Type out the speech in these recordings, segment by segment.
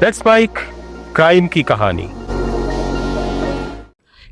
Let's spike crime की कहानी।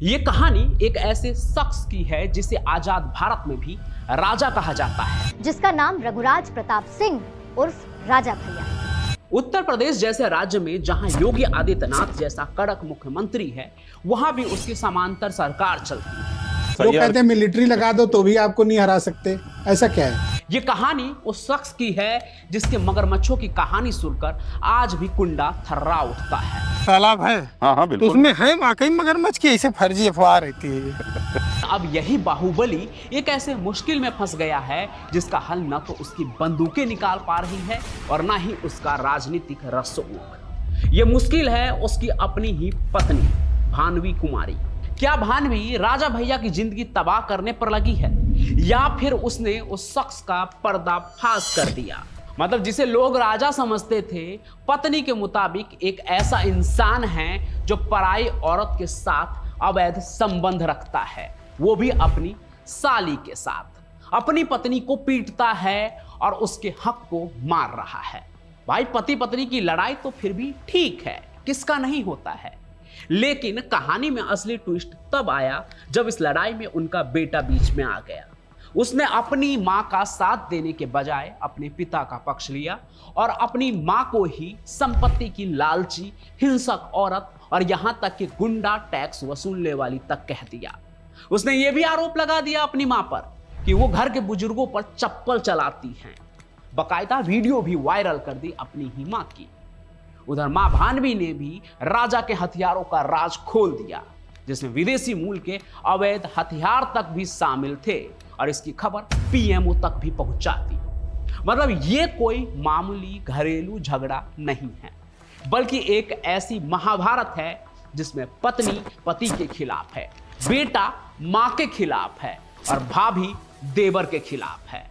ये कहानी एक ऐसे शख्स की है जिसे आजाद भारत में भी राजा कहा जाता है, जिसका नाम रघुराज प्रताप सिंह उर्फ राजा भैया। उत्तर प्रदेश जैसे राज्य में जहां योगी आदित्यनाथ जैसा कड़क मुख्यमंत्री है, वहां भी उसकी समांतर सरकार चलती है। लोग कहते हैं मिलिट्री लगा दो तो भी आपको नहीं हरा सकते, ऐसा क्या है? ये कहानी उस शख्स की है जिसके मगरमच्छों की कहानी सुनकर आज भी कुंडा थर्रा उठता है। तालाब है, हाँ तो उसमें है वाकई मगरमच्छ की ऐसे फर्जी अफवाह रहती है। अब यही बाहुबली एक ऐसे मुश्किल में फंस गया है जिसका हल न तो उसकी बंदूकें निकाल पा रही है और न ही उसका राजनीतिक रसूख। ये मुश्किल है उसकी अपनी ही पत्नी भानवी कुमारी। क्या भानवी राजा भैया की जिंदगी तबाह करने पर लगी है या फिर उसने उस शख्स का पर्दाफाश कर दिया? मतलब जिसे लोग राजा समझते थे, पत्नी के मुताबिक एक ऐसा इंसान है जो पराई औरत के साथ अवैध संबंध रखता है, वो भी अपनी साली के साथ। अपनी पत्नी को पीटता है और उसके हक को मार रहा है। भाई, पति पत्नी की लड़ाई तो फिर भी ठीक है, किसका नहीं होता है, लेकिन कहानी में असली ट्विस्ट तब आया जब इस लड़ाई में उनका बेटा बीच में आ गया। उसने अपनी मां का साथ देने के बजाय अपने पिता का पक्ष लिया और अपनी मां को ही संपत्ति की लालची, हिंसक औरत और यहां तक कि गुंडा, टैक्स वसूलने वाली तक कह दिया। उसने यह भी आरोप लगा दिया अपनी मां पर कि वो घर के बुजुर्गों पर चप्पल चलाती हैं। बाकायदा वीडियो भी वायरल कर दी अपनी ही मां की। उधर मां भानवी ने भी राजा के हथियारों का राज खोल दिया, जिसमें विदेशी मूल के अवैध हथियार तक भी शामिल थे और इसकी खबर पीएमओ तक भी पहुंचा दी। मतलब ये कोई मामूली घरेलू झगड़ा नहीं है, बल्कि एक ऐसी महाभारत है जिसमें पत्नी पति के खिलाफ है, बेटा मां के खिलाफ है और भाभी देवर के खिलाफ है।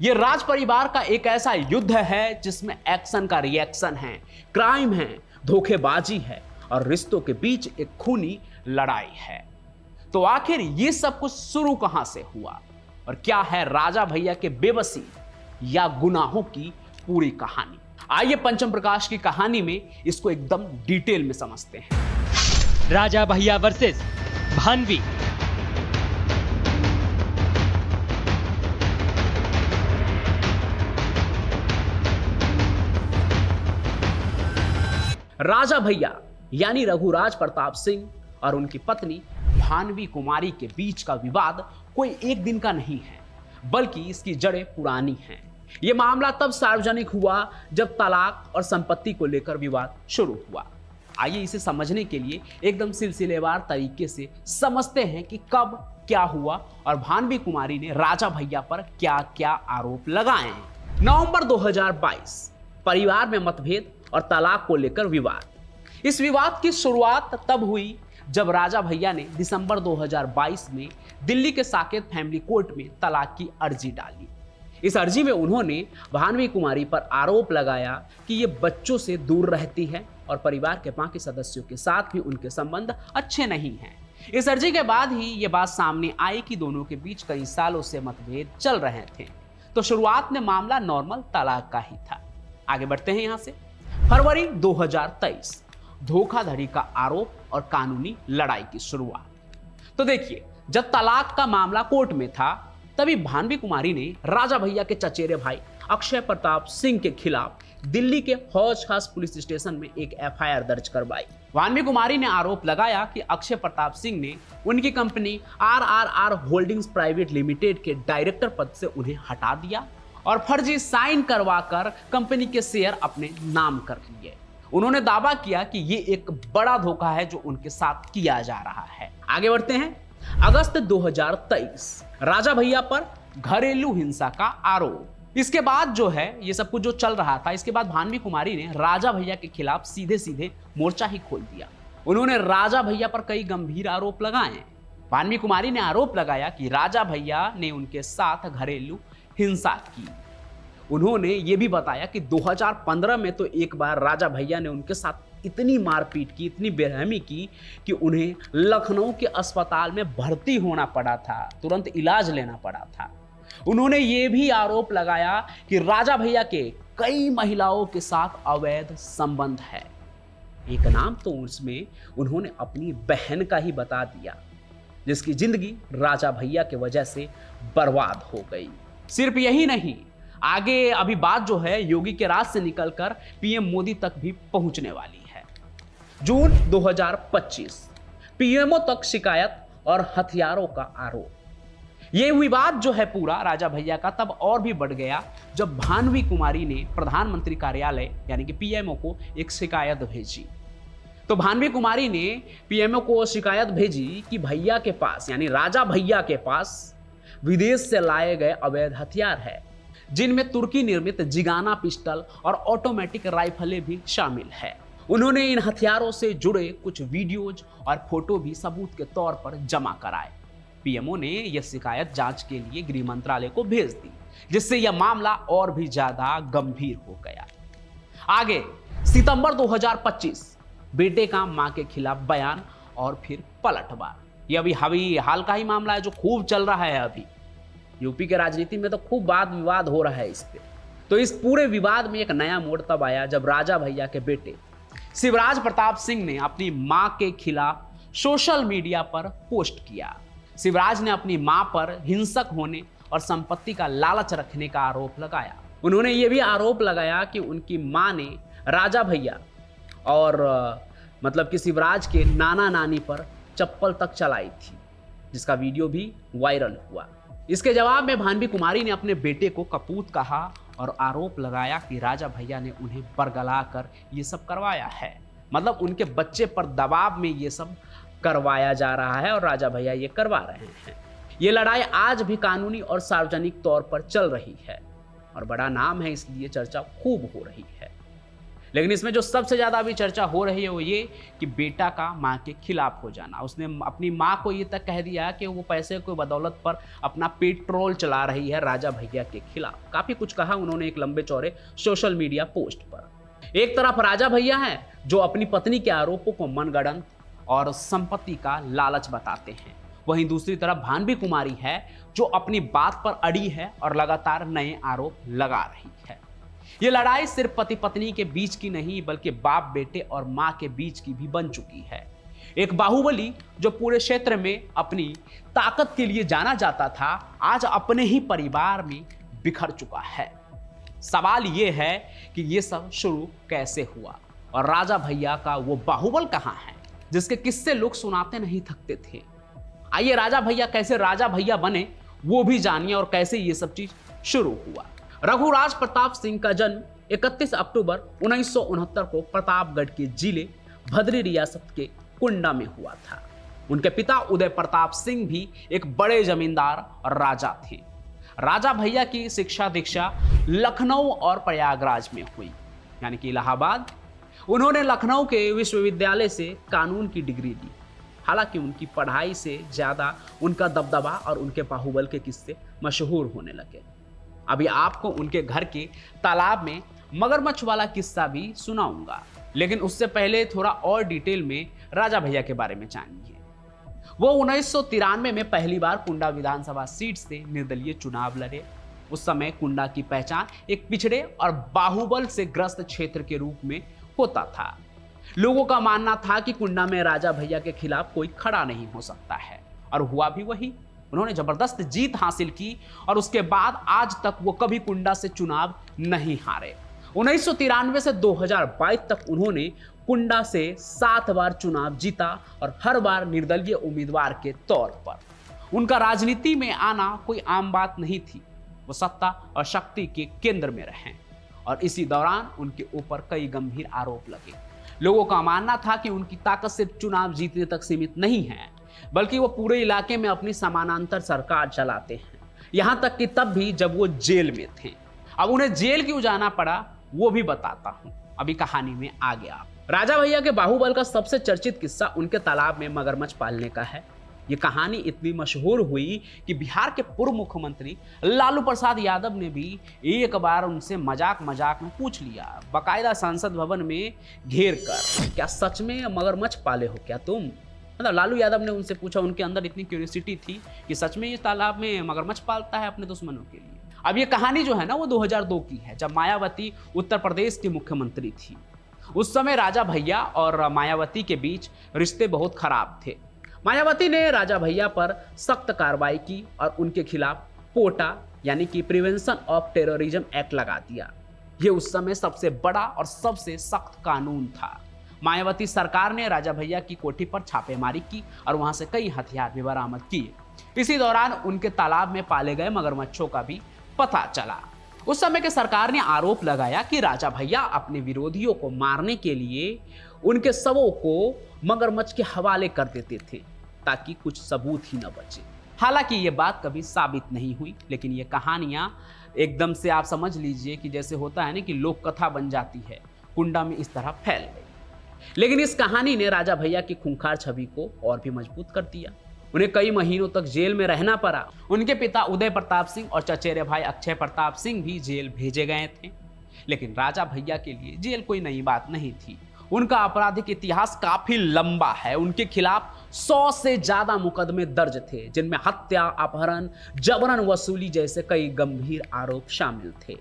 ये राज परिवार का एक ऐसा युद्ध है जिसमें एक्शन का रिएक्शन है, क्राइम है, धोखेबाजी है और रिश्तों के बीच एक खूनी लड़ाई है। तो आखिर ये सब कुछ शुरू कहां से हुआ और क्या है राजा भैया के बेबसी या गुनाहों की पूरी कहानी? आइए पंचम प्रकाश की कहानी में इसको एकदम डिटेल में समझते हैं। राजा भैया वर्सेस भानवी। राजा भैया यानी रघुराज प्रताप सिंह और उनकी पत्नी भानवी कुमारी के बीच का विवाद कोई एक दिन का नहीं है, बल्कि इसकी जड़ें पुरानी हैं। यह मामला तब सार्वजनिक हुआ जब तलाक और संपत्ति को लेकर विवाद शुरू हुआ। आइए इसे समझने के लिए एकदम सिलसिलेवार तरीके से समझते हैं कि कब क्या हुआ और भानवी कुमारी ने राजा भैया पर क्या क्या आरोप लगाए हैं। नवंबर 2022, परिवार में मतभेद और तलाक को लेकर विवाद। इस विवाद की शुरुआत तब हुई जब राजा भैया ने दिसंबर 2022 में दिल्ली के साकेत फैमिली कोर्ट में तलाक की अर्जी डाली। इस अर्जी में उन्होंने भानवी कुमारी पर आरोप लगाया कि ये बच्चों से दूर रहती है और परिवार के बाकी सदस्यों के साथ भी उनके संबंध अच्छे नहीं हैं। इस अर्जी के बाद ही ये बात सामने आई कि दोनों के बीच कई सालों से मतभेद चल रहे थे। तो शुरुआत में मामला नॉर्मल तलाक का ही था। आगे बढ़ते हैं यहां से। फरवरी 2023, धोखाधड़ी का आरोप और कानूनी लड़ाई की शुरुआत। तो देखिए, जब तलाक का मामला कोर्ट में था तभी भानवी कुमारी ने राजा भैया के चचेरे भाई अक्षय प्रताप सिंह के खिलाफ दिल्ली के हौज खास पुलिस स्टेशन में एक एफआईआर दर्ज करवाई। भानवी कुमारी ने आरोप लगाया कि अक्षय प्रताप सिंह ने उनकी company RRR holdings private limited के डायरेक्टर पद से उन्हें हटा दिया और फर्जी साइन करवाकर कंपनी के शेयर अपने नाम कर लिए। उन्होंने दावा किया कि ये एक बड़ा धोखा है जो उनके साथ किया जा रहा है। आगे बढ़ते हैं। अगस्त 2023, राजा भैया पर घरेलू हिंसा का आरोप। इसके बाद जो है ये सब कुछ जो चल रहा था, इसके बाद भानवी कुमारी ने राजा भैया के खिलाफ सीधे सीधे मोर्चा ही खोल दिया। उन्होंने राजा भैया पर कई गंभीर आरोप लगाए। भानवी कुमारी ने आरोप लगाया कि राजा भैया ने उनके साथ घरेलू हिंसा की। उन्होंने ये भी बताया कि 2015 में तो एक बार राजा भैया ने उनके साथ इतनी मारपीट की, इतनी बेरहमी की कि उन्हें लखनऊ के अस्पताल में भर्ती होना पड़ा था, तुरंत इलाज लेना पड़ा था। उन्होंने ये भी आरोप लगाया कि राजा भैया के कई महिलाओं के साथ अवैध संबंध है। एक नाम तो उसमें उन्होंने अपनी बहन का ही बता दिया, जिसकी जिंदगी राजा भैया की वजह से बर्बाद हो गई। सिर्फ यही नहीं, आगे अभी बात जो है योगी के राज से निकलकर पीएम मोदी तक भी पहुंचने वाली है। जून 2025, पीएमओ तक शिकायत और हथियारों का आरोप। यह विवाद जो है पूरा राजा भैया का तब और भी बढ़ गया जब भानवी कुमारी ने प्रधानमंत्री कार्यालय यानी कि पीएमओ को एक शिकायत भेजी। तो भानवी कुमारी ने पीएमओ को शिकायत भेजी कि भैया के पास यानी राजा भैया के पास विदेश से लाए गए अवैध हथियार है, जिनमें तुर्की निर्मित जिगाना पिस्टल और ऑटोमेटिक राइफलें भी शामिल है। उन्होंने इन हथियारों से जुड़े कुछ वीडियोज और फोटो भी सबूत के तौर पर जमा कराए। पीएमओ ने यह शिकायत जांच के लिए गृह मंत्रालय को भेज दी, जिससे यह मामला और भी ज्यादा गंभीर हो गया। आगे सितंबर 2025, बेटे का मां के खिलाफ बयान और फिर पलटवार। यह अभी हाल का ही मामला है जो खूब चल रहा है। अभी यूपी के राजनीति में तो खूब वाद विवाद हो रहा है इस पे। तो इस पूरे विवाद में एक नया मोड़ तब आया जब राजा भैया के बेटे शिवराज प्रताप सिंह ने अपनी मां के खिलाफ सोशल मीडिया पर पोस्ट किया। शिवराज ने अपनी मां पर हिंसक होने और संपत्ति का लालच रखने का आरोप लगाया। उन्होंने यह भी आरोप लगाया कि उनकी मां ने राजा भैया और मतलब कि शिवराज के नाना नानी पर चप्पल तक चलाई थी, जिसका वीडियो भी वायरल हुआ। इसके जवाब में भानवी कुमारी ने अपने बेटे को कपूत कहा और आरोप लगाया कि राजा भैया ने उन्हें बरगला कर ये सब करवाया है। मतलब उनके बच्चे पर दबाव में ये सब करवाया जा रहा है और राजा भैया ये करवा रहे हैं। ये लड़ाई आज भी कानूनी और सार्वजनिक तौर पर चल रही है और बड़ा नाम है, इसलिए चर्चा खूब हो रही है। लेकिन इसमें जो सबसे ज्यादा अभी चर्चा हो रही है वो ये कि बेटा का मां के खिलाफ हो जाना। उसने अपनी मां को ये तक कह दिया कि वो पैसे की बदौलत पर अपना पेट्रोल चला रही है राजा भैया के खिलाफ। काफी कुछ कहा उन्होंने एक लंबे चौड़े सोशल मीडिया पोस्ट पर। एक तरफ राजा भैया हैं जो अपनी पत्नी के आरोपों को मनगढ़ंत और संपत्ति का लालच बताते हैं, वहीं दूसरी तरफ भानवी कुमारी है जो अपनी बात पर अड़ी है और लगातार नए आरोप लगा रही है। यह लड़ाई सिर्फ पति पत्नी के बीच की नहीं बल्कि बाप बेटे और मां के बीच की भी बन चुकी है। एक बाहुबली जो पूरे क्षेत्र में अपनी ताकत के लिए जाना जाता था, आज अपने ही परिवार में बिखर चुका है। सवाल यह है कि यह सब शुरू कैसे हुआ और राजा भैया का वो बाहुबल कहां है जिसके किस्से लोग सुनाते नहीं थकते थे। आइए राजा भैया कैसे राजा भैया बने वो भी जानिए और कैसे ये सब चीज शुरू हुआ। रघुराज प्रताप सिंह का जन्म 31 अक्टूबर 1969 को प्रतापगढ़ के जिले भद्री रियासत के कुंडा में हुआ था। उनके पिता उदय प्रताप सिंह भी एक बड़े जमींदार और राजा थे। राजा भैया की शिक्षा दीक्षा लखनऊ और प्रयागराज में हुई, यानी कि इलाहाबाद। उन्होंने लखनऊ के विश्वविद्यालय से कानून की डिग्री ली। हालांकि उनकी पढ़ाई से ज्यादा उनका दबदबा और उनके बाहुबल के किस्से मशहूर होने लगे। अभी आपको उनके घर के तालाब में मगरमच्छ वाला किस्सा भी सुनाऊंगा, लेकिन उससे पहले थोड़ा और डिटेल में राजा भैया के बारे में जानिए। वो 1993 में पहली बार कुंडा विधानसभा सीट से निर्दलीय चुनाव लड़े। उस समय कुंडा की पहचान एक पिछड़े और बाहुबल से ग्रस्त क्षेत्र के रूप में होता था। लोगों का मानना था कि कुंडा में राजा भैया के खिलाफ कोई खड़ा नहीं हो सकता है, और हुआ भी वही। उन्होंने जबरदस्त जीत हासिल की और उसके बाद आज तक वो कभी कुंडा से चुनाव नहीं हारे। 1993 से 2022 तक उन्होंने कुंडा से 7 बार चुनाव जीता और हर बार निर्दलीय उम्मीदवार के तौर पर। उनका राजनीति में आना कोई आम बात नहीं थी। वो सत्ता और शक्ति के केंद्र में रहे और इसी दौरान उनके ऊपर कई गंभीर आरोप लगे। लोगों का मानना था कि उनकी ताकत सिर्फ चुनाव जीतने तक सीमित नहीं है, बल्कि वो पूरे इलाके में अपनी समानांतर सरकार चलाते हैं, यहां तक कि तब भी जब वो जेल में थे। अब उन्हें जेल क्यों जाना पड़ा वो भी बताता हूं, अभी कहानी में आगे आप। राजा भैया के बाहुबल का सबसे चर्चित किस्सा उनके तालाब में मगरमच्छ पालने का है। ये कहानी इतनी मशहूर हुई कि बिहार के पूर्व मुख्यमंत्री लालू प्रसाद यादव ने भी एक बार उनसे मजाक में पूछ लिया, बाकायदा संसद भवन में घेर कर, क्या सच में मगरमच्छ पाले हो क्या तुम? मतलब लालू यादव ने उनसे पूछा। उनके अंदर इतनी क्यूरियोसिटी थी कि सच में ये तालाब में मगरमच्छ पालता है अपने दुश्मनों के लिए। अब ये कहानी जो है ना वो 2002 की है, जब मायावती उत्तर प्रदेश की मुख्यमंत्री थी। उस समय राजा भैया और मायावती के बीच रिश्ते बहुत खराब थे। मायावती ने राजा भैया पर सख्त कार्रवाई की और उनके खिलाफ पोटा यानी कि प्रिवेंशन ऑफ टेररिज्म एक्ट लगा दिया। यह उस समय सबसे बड़ा और सबसे सख्त कानून था। मायावती सरकार ने राजा भैया की कोठी पर छापेमारी की और वहां से कई हथियार भी बरामद किए। इसी दौरान उनके तालाब में पाले गए मगरमच्छों का भी पता चला। उस समय के सरकार ने आरोप लगाया कि राजा भैया अपने विरोधियों को मारने के लिए उनके शवों को मगरमच्छ के हवाले कर देते थे ताकि कुछ सबूत ही न बचे। हालांकि ये बात कभी साबित नहीं हुई, लेकिन ये कहानियां एकदम से आप समझ लीजिए कि जैसे होता है ना कि लोक कथा बन जाती है, कुंडा में इस तरह फैल गई। लेकिन इस कहानी ने राजा भैया की खूंखार छवि को और भी मजबूत कर दिया। उन्हें कई महीनों तक जेल में रहना पड़ा। उनके पिता उदय प्रताप सिंह और चचेरे भाई अक्षय प्रताप सिंह भी जेल भेजे गए थे। लेकिन राजा भैया के लिए जेल कोई नई बात नहीं थी। उनका आपराधिक इतिहास काफी लंबा है। उनके खिलाफ 100 से ज्यादा मुकदमे दर्ज थे, जिनमें हत्या, अपहरण, जबरन वसूली जैसे कई गंभीर आरोप शामिल थे।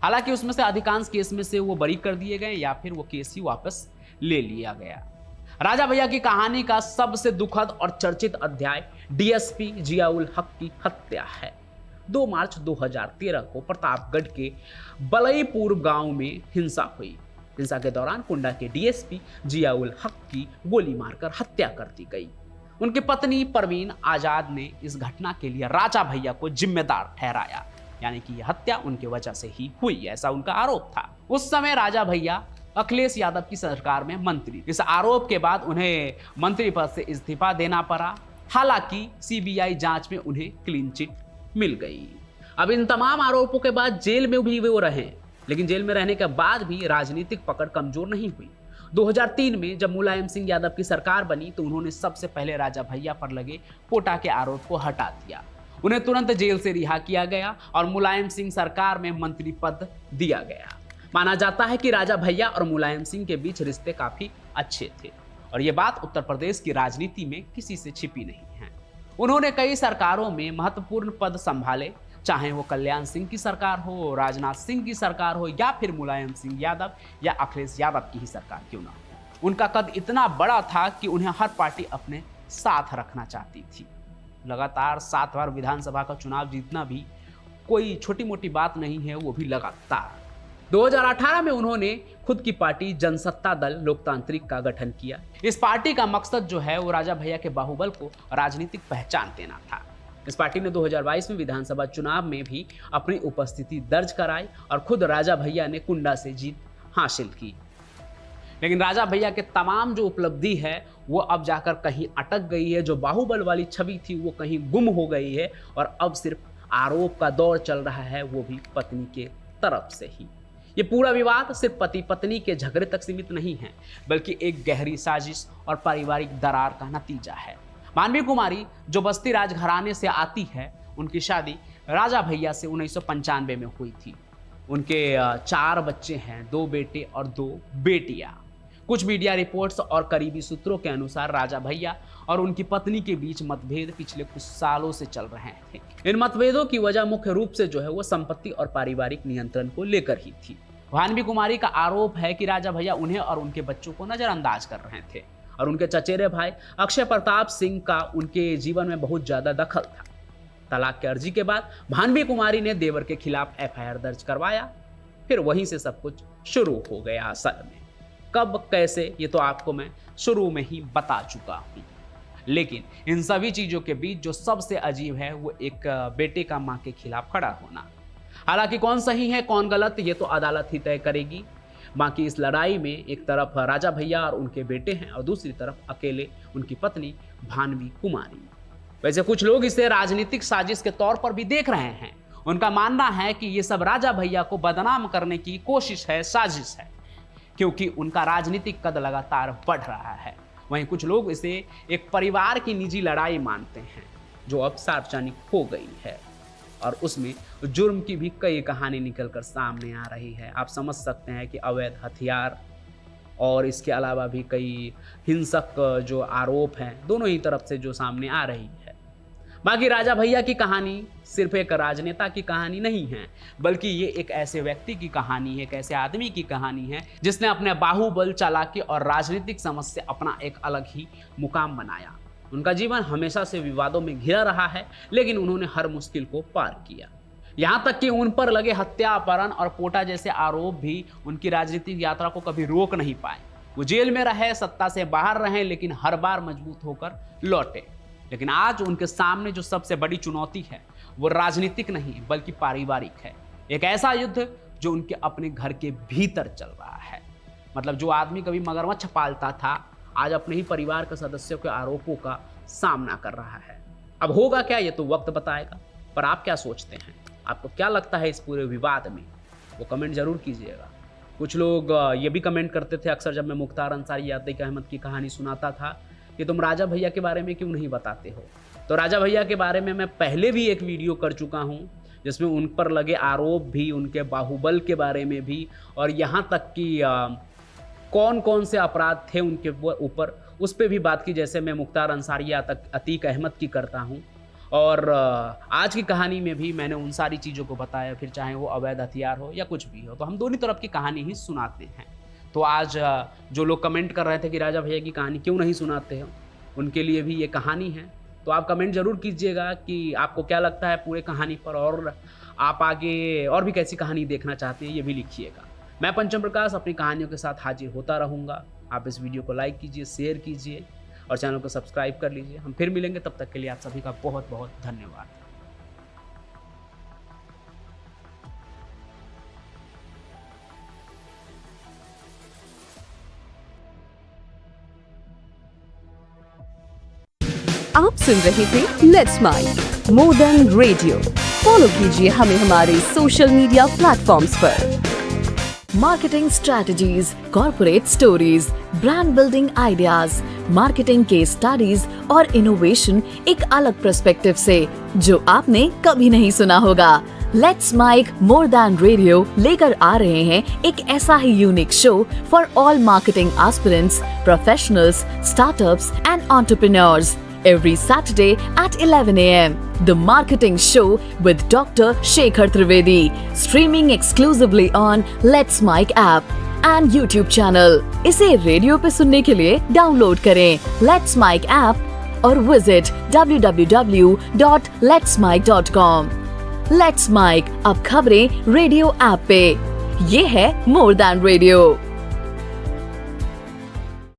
हालांकि उसमें से अधिकांश केस में से वो बरी कर दिए गए या फिर वो केस ही वापस ले लिया गया। राजा भैया की कहानी का सबसे दुखद और चर्चित अध्याय डीएसपी जियाउल हक की हत्या है। 2 मार्च 2013 को प्रतापगढ़ के बलईपुर गांव में हिंसा हुई। हिंसा के दौरान कुंडा के डीएसपी जियाउल हक की गोली मारकर हत्या कर दी गई। उनकी पत्नी परवीन आजाद ने इस घटना के लिए राजा भैया को जिम्मेदार ठहराया, यानी कि यह हत्या उनकी वजह से ही हुई, ऐसा उनका आरोप था। उस समय राजा भैया अखिलेश यादव की सरकार में मंत्री। इस आरोप के बाद उन्हें मंत्री पद से इस्तीफा देना पड़ा। हालांकि सीबीआई जांच में उन्हें क्लीन चिट मिल गई। अब इन तमाम आरोपों के बाद जेल में भी वो रहे, लेकिन जेल में रहने के बाद भी राजनीतिक पकड़ कमजोर नहीं हुई। 2003 में जब मुलायम सिंह यादव की सरकार बनी तो उन्होंने सबसे पहले राजा भैया पर लगे पोटा के आरोप को हटा दिया। उन्हें तुरंत जेल से रिहा किया गया और मुलायम सिंह सरकार में मंत्री पद दिया गया। माना जाता है कि राजा भैया और मुलायम सिंह के बीच रिश्ते काफी अच्छे थे और ये बात उत्तर प्रदेश की राजनीति में किसी से छिपी नहीं है। उन्होंने कई सरकारों में महत्वपूर्ण पद संभाले, चाहे वो कल्याण सिंह की सरकार हो, राजनाथ सिंह की सरकार हो या फिर मुलायम सिंह यादव या अखिलेश यादव की ही सरकार क्यों ना हो। उनका कद इतना बड़ा था कि उन्हें हर पार्टी अपने साथ रखना चाहती थी। लगातार 7 बार विधानसभा का चुनाव जीतना भी कोई छोटी मोटी बात नहीं है, वो भी लगातार। 2018 में उन्होंने खुद की पार्टी जनसत्ता दल लोकतांत्रिक का गठन किया। इस पार्टी का मकसद जो है वो राजा भैया के बाहुबल को राजनीतिक पहचान देना था। इस पार्टी ने 2022 में विधानसभा चुनाव में भी अपनी उपस्थिति दर्ज कराई और खुद राजा भैया ने कुंडा से जीत हासिल की। लेकिन राजा भैया के तमाम जो उपलब्धि है वो अब जाकर कहीं अटक गई है। जो बाहुबल वाली छवि थी वो कहीं गुम हो गई है और अब सिर्फ आरोप का दौर चल रहा है, वो भी पत्नी के तरफ से ही। ये पूरा विवाद सिर्फ पति पत्नी के झगड़े तक सीमित नहीं है, बल्कि एक गहरी साजिश और पारिवारिक दरार का नतीजा है। मानवी कुमारी जो बस्ती राजघराने से आती है, उनकी शादी राजा भैया से 1995 में हुई थी। उनके 4 बच्चे हैं, 2 बेटे और 2 बेटियां। कुछ मीडिया रिपोर्ट्स और करीबी सूत्रों के अनुसार राजा भैया और उनकी पत्नी के बीच मतभेद पिछले कुछ सालों से चल रहे थे। इन मतभेदों की वजह मुख्य रूप से जो है वो संपत्ति और पारिवारिक नियंत्रण को लेकर ही थी। भानवी कुमारी का आरोप है कि राजा भैया उन्हें और उनके बच्चों को नजरअंदाज कर रहे थे और उनके चचेरे भाई अक्षय प्रताप सिंह का उनके जीवन में बहुत ज्यादा दखल था। तलाक की अर्जी के बाद भानवी कुमारी ने देवर के खिलाफ एफआईआर दर्ज करवाया। फिर वहीं से सब कुछ शुरू हो गया। असल में कब कैसे ये तो आपको मैं शुरू में ही बता चुका हूँ। लेकिन इन सभी चीजों के बीच जो सबसे अजीब है वो एक बेटे का मां के खिलाफ खड़ा होना। हालांकि कौन सही है कौन गलत ये तो अदालत ही तय करेगी। बाकी इस लड़ाई में एक तरफ राजा भैया और उनके बेटे हैं और दूसरी तरफ अकेले उनकी पत्नी भानवी कुमारी। वैसे कुछ लोग इसे राजनीतिक साजिश के तौर पर भी देख रहे हैं। उनका मानना है कि ये सब राजा भैया को बदनाम करने की कोशिश है, साजिश है, क्योंकि उनका राजनीतिक कद लगातार बढ़ रहा है। वहीं कुछ लोग इसे एक परिवार की निजी लड़ाई मानते हैं जो अब सार्वजनिक हो गई है और उसमें जुर्म की भी कई कहानी निकलकर सामने आ रही है। आप समझ सकते हैं कि अवैध हथियार और इसके अलावा भी कई हिंसक जो आरोप हैं दोनों ही तरफ से जो सामने आ रही है। बाकी राजा भैया की कहानी सिर्फ एक राजनेता की कहानी नहीं है, बल्कि ये एक ऐसे व्यक्ति की कहानी है, एक ऐसे आदमी की कहानी है जिसने अपने बाहुबल, चालाकी और राजनीतिक समझ से अपना एक अलग ही मुकाम बनाया। उनका जीवन हमेशा से विवादों में घिरा रहा है, लेकिन उन्होंने हर मुश्किल को पार किया। यहाँ तक कि उन पर लगे हत्या, अपहरण और पोटा जैसे आरोप भी उनकी राजनीतिक यात्रा को कभी रोक नहीं पाए। वो जेल में रहे, सत्ता से बाहर रहे, लेकिन हर बार मजबूत होकर लौटे। लेकिन आज उनके सामने जो सबसे बड़ी चुनौती है वो राजनीतिक नहीं बल्कि पारिवारिक है। एक ऐसा युद्ध जो उनके अपने घर के भीतर चल रहा है। मतलब जो आदमी कभी मगरमच्छ पालता था, आज अपने ही परिवार के सदस्यों के आरोपों का सामना कर रहा है। अब होगा क्या ये तो वक्त बताएगा, पर आप क्या सोचते हैं? आपको क्या लगता है इस पूरे विवाद में? वो कमेंट जरूर कीजिएगा। कुछ लोग ये भी कमेंट करते थे अक्सर जब मैं मुख्तार अंसारी या अतीक अहमद की कहानी सुनाता था कि तुम राजा भैया के बारे में क्यों नहीं बताते हो। तो राजा भैया के बारे में मैं पहले भी एक वीडियो कर चुका हूं जिसमें उन पर लगे आरोप भी, उनके बाहुबल के बारे में भी, और यहाँ तक कि कौन कौन से अपराध थे उनके ऊपर, उस पर भी बात की, जैसे मैं मुख्तार अंसारी या अतीक अहमद की करता हूँ। और आज की कहानी में भी मैंने उन सारी चीज़ों को बताया, फिर चाहे वो अवैध हथियार हो या कुछ भी हो, तो हम दोनों तरफ की कहानी ही सुनाते हैं। तो आज जो लोग कमेंट कर रहे थे कि राजा भैया की कहानी क्यों नहीं सुनाते हो, उनके लिए भी ये कहानी है। तो आप कमेंट जरूर कीजिएगा कि आपको क्या लगता है पूरे कहानी पर, और आप आगे और भी कैसी कहानी देखना चाहते हैं ये भी लिखिएगा। मैं पंचम प्रकाश अपनी कहानियों के साथ हाजिर होता रहूँगा। आप इस वीडियो को लाइक कीजिए, शेयर कीजिए और चैनल को सब्सक्राइब कर लीजिए। हम फिर मिलेंगे, तब तक के लिए आप सभी का बहुत बहुत धन्यवाद। आप सुन रहे थे let's mic more than radio. Follow कीजिए हमें हमारे सोशल मीडिया प्लेटफॉर्म्स पर। Marketing strategies, corporate stories, brand building ideas, marketing case studies और इनोवेशन एक अलग पर्सपेक्टिव से, जो आपने कभी नहीं सुना होगा। Let's mic more than radio लेकर आ रहे हैं एक ऐसा ही unique show for all marketing aspirants, professionals, startups and entrepreneurs every Saturday at 11 a.m. The Marketing Show with Dr. Shekhar Trivedi, streaming exclusively on Let's Mic app and YouTube channel. इसे radio पे सुनने के लिए download करें Let's Mic app और visit www.letsmic.com। Let's Mic अब खबरें radio app पे। ये है मोर देन रेडियो।